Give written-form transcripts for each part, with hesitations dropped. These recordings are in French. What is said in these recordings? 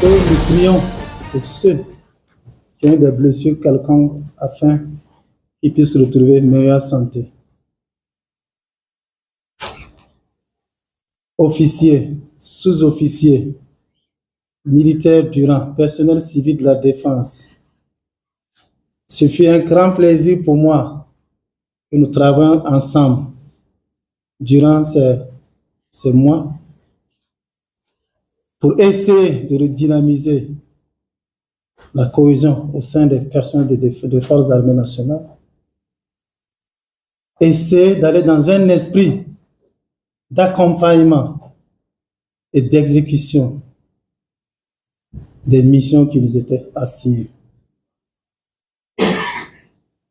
que nous prions pour ceux qui ont des blessures quelconques afin qu'ils puissent retrouver une meilleure santé. Officiers, sous-officiers, militaires du rang, personnel civil de la défense. Ce fut un grand plaisir pour moi que nous travaillons ensemble durant ces mois pour essayer de redynamiser la cohésion au sein des personnels des forces armées nationales. Essayer d'aller dans un esprit d'accompagnement et d'exécution des missions qui nous étaient assignées.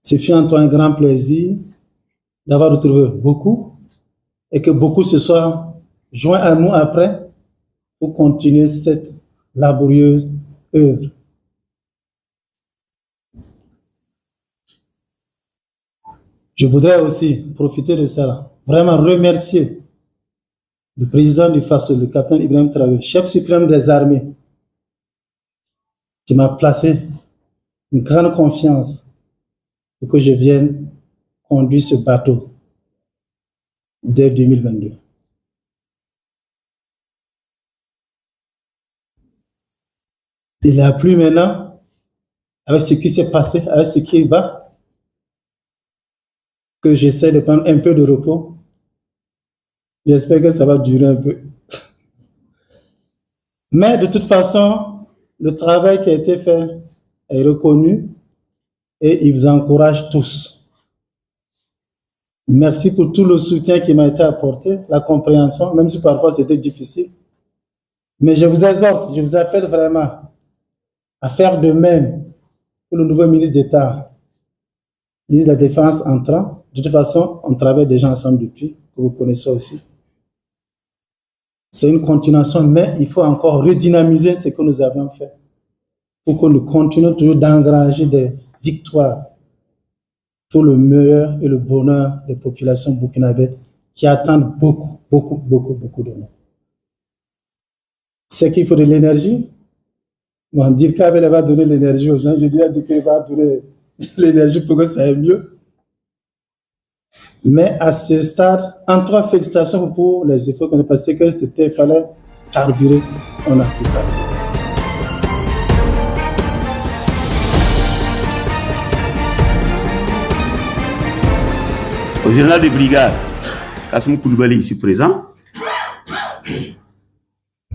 Ce fut en toi un grand plaisir d'avoir retrouvé beaucoup et que beaucoup se soient joints à nous après pour continuer cette laborieuse œuvre. Je voudrais aussi profiter de cela, vraiment remercier le président du FASO, le capitaine Ibrahim Traoré, chef suprême des armées, qui m'a placé une grande confiance pour que je vienne conduire ce bateau dès 2022. Il a plu maintenant, avec ce qui s'est passé, avec ce qui va, que j'essaie de prendre un peu de repos. J'espère que ça va durer un peu. Mais de toute façon, le travail qui a été fait est reconnu et il vous encourage tous. Merci pour tout le soutien qui m'a été apporté, la compréhension, même si parfois c'était difficile. Mais je vous exhorte, je vous appelle vraiment à faire de même pour le nouveau ministre d'État, ministre de la Défense entrant. De toute façon, on travaille déjà ensemble depuis, que vous connaissez aussi. C'est une continuation, mais il faut encore redynamiser ce que nous avons fait pour que nous continuions toujours d'engranger des victoires pour le meilleur et le bonheur des populations burkinabées qui attendent beaucoup, beaucoup, beaucoup, beaucoup de nous. C'est qu'il faut de l'énergie. Bon, dire qu'elle va donner l'énergie aux gens, je dirais qu'il va donner l'énergie pour que ça aille mieux. Mais à ce stade, en trois félicitations pour les efforts qu'on a passés, que c'était, il fallait carburer, on a tout carburé. Au général de brigade, Kassoum Koulibaly ici présent.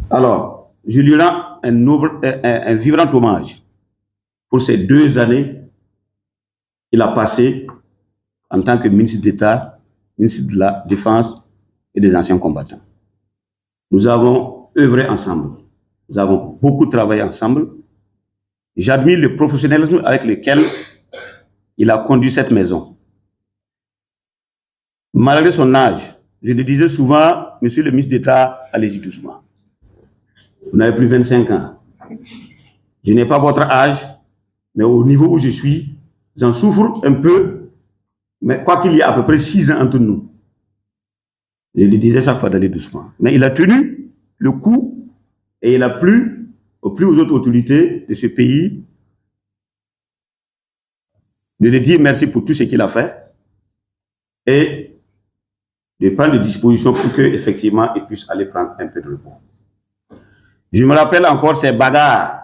Alors, je lui rends un vibrant hommage pour ces 2 années qu'il a passées en tant que ministre d'État, ministre de la Défense et des anciens combattants. Nous avons œuvré ensemble. Nous avons beaucoup travaillé ensemble. J'admire le professionnalisme avec lequel il a conduit cette maison. Malgré son âge, je le disais souvent, monsieur le ministre d'État, allez-y doucement. Vous n'avez plus 25 ans. Je n'ai pas votre âge, mais au niveau où je suis, j'en souffre un peu. Mais quoi qu'il y ait à peu près 6 ans entre nous, je lui disais chaque fois d'aller doucement. Mais il a tenu le coup et il a plu aux plus autres autorités de ce pays de lui dire merci pour tout ce qu'il a fait et de prendre des dispositions pour qu'effectivement il puisse aller prendre un peu de repos. Je me rappelle encore ces bagarres.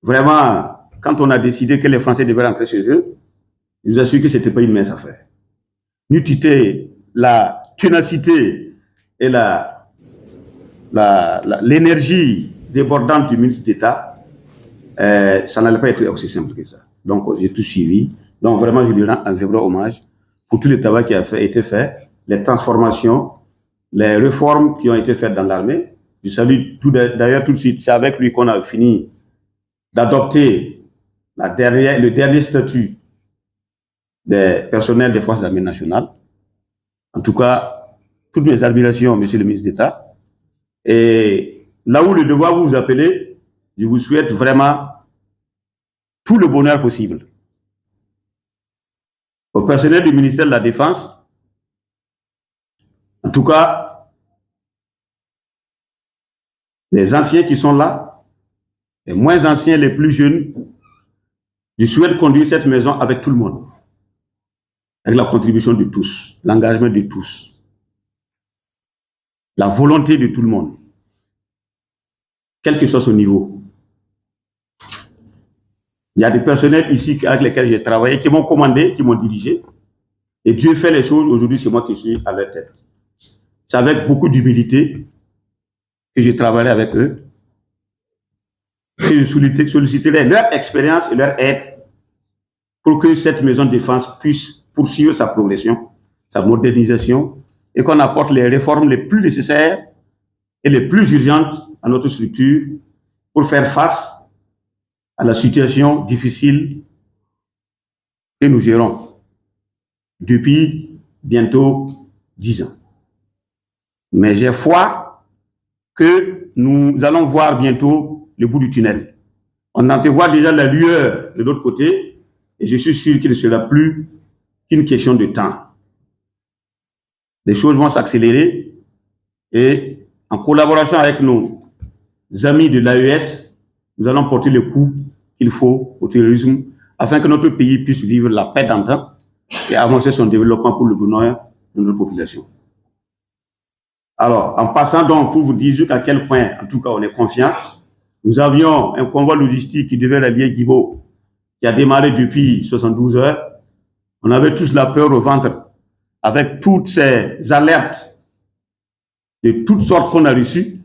Vraiment, quand on a décidé que les Français devaient rentrer chez eux, je vous assure que ce n'était pas une mince affaire. N'eût été la ténacité et l'énergie débordante du ministre d'État, ça n'allait pas être aussi simple que ça. Donc, j'ai tout suivi. Donc, vraiment, je lui rends un vibrant hommage pour tout le travail qui a été fait, les transformations, les réformes qui ont été faites dans l'armée. Je salue d'ailleurs tout de suite, c'est avec lui qu'on a fini d'adopter le dernier statut des personnels des forces armées nationales. En tout cas, toutes mes admirations, monsieur le ministre d'État. Et là où le devoir vous appelez, je vous souhaite vraiment tout le bonheur possible. Au personnel du ministère de la Défense, en tout cas, les anciens qui sont là, les moins anciens, les plus jeunes. Je souhaite conduire cette maison avec tout le monde, avec la contribution de tous, l'engagement de tous, la volonté de tout le monde, quel que soit son niveau. Il y a des personnels ici avec lesquels j'ai travaillé, qui m'ont commandé, qui m'ont dirigé. Et Dieu fait les choses. Aujourd'hui, c'est moi qui suis à leur tête. C'est avec beaucoup d'humilité que je travaillerai avec eux. Et je solliciterai leur expérience et leur aide pour que cette maison de défense puisse poursuivre sa progression, sa modernisation, et qu'on apporte les réformes les plus nécessaires et les plus urgentes à notre structure pour faire face à la situation difficile que nous gérons depuis bientôt 10 ans. Mais j'ai foi que nous allons voir bientôt le bout du tunnel. On entrevoit déjà la lueur de l'autre côté et je suis sûr qu'il ne sera plus qu'une question de temps. Les choses vont s'accélérer et en collaboration avec nos amis de l'AES, nous allons porter le coup qu'il faut au terrorisme afin que notre pays puisse vivre la paix d'antan et avancer son développement pour le bonheur de notre population. Alors, en passant donc pour vous dire à quel point, en tout cas, on est confiant, nous avions un convoi logistique qui devait rallier Guibo, qui a démarré depuis 72 heures. On avait tous la peur au ventre avec toutes ces alertes de toutes sortes qu'on a reçues.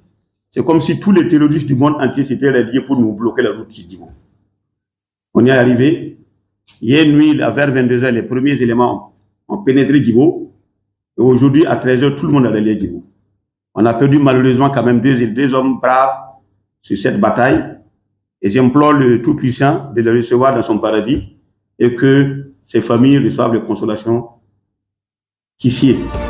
C'est comme si tous les terroristes du monde entier s'étaient ralliés pour nous bloquer la route sur Guibo. On y est arrivé. Hier nuit, vers 22 heures, les premiers éléments ont pénétré Guibo. Et aujourd'hui, à 13 heures, tout le monde a rallié Guibo. On a perdu malheureusement quand même deux hommes braves sur cette bataille. Et j'implore le Tout-Puissant de le recevoir dans son paradis et que ses familles reçoivent les consolations qui s'y est.